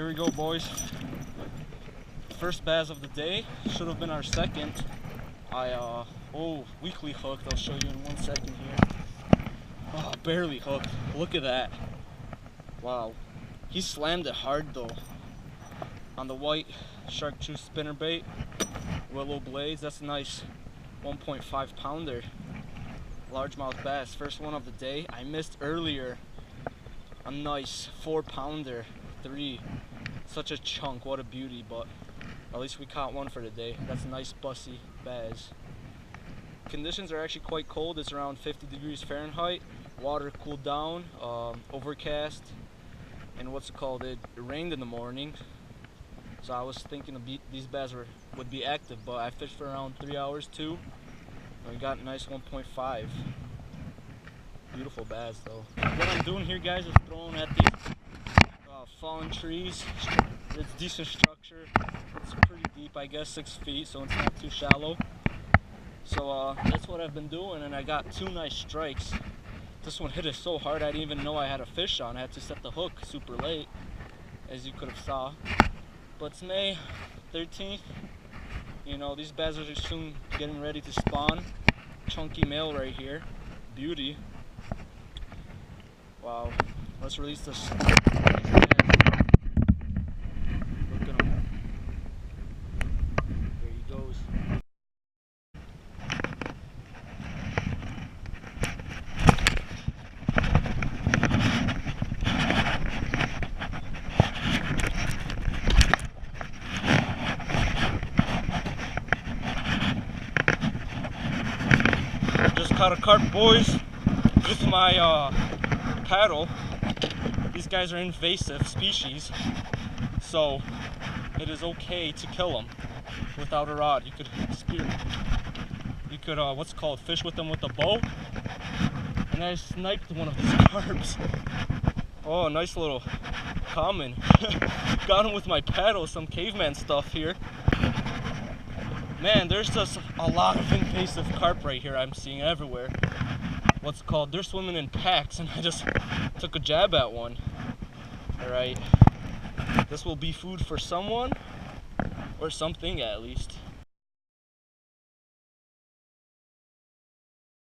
Here we go, boys. First bass of the day. Should have been our second. Weakly hooked. I'll show you in 1 second here. Oh, barely hooked. Look at that. Wow. He slammed it hard though. On the white chartreuse spinnerbait, willow blades. That's a nice 1.5 pounder. Largemouth bass. First one of the day. I missed earlier a nice 4 pounder. 3. Such a chunk. What a beauty. But at least we caught one for the day. That's a nice bussy bass. Conditions are actually quite cold. It's around 50 degrees Fahrenheit. Water cooled down, overcast, and it rained in the morning. So I was thinking these bass would be active, but I fished for around 3 hours too. And we got a nice 1.5. Beautiful bass though. What I'm doing here, guys, is throwing at these fallen trees. It's decent structure. It's pretty deep, I guess, 6 feet, so it's not too shallow. So that's what I've been doing, and I got 2 nice strikes. This one hit it so hard I didn't even know I had a fish on. I had to set the hook super late, as you could have saw. But it's May 13th. You know, these bass are soon getting ready to spawn. Chunky male right here. Beauty. Wow. Let's release this. Look at him. There he goes. Just caught a carp, boys, with my paddle. These guys are invasive species, so it is okay to kill them without a rod. You could fish with them with a bow. And I sniped one of these carps. Oh, nice little common. Got him with my paddle, some caveman stuff here. Man, there's just a lot of invasive carp right here I'm seeing everywhere. They're swimming in packs, and I just took a jab at one. Alright, this will be food for someone, or something at least.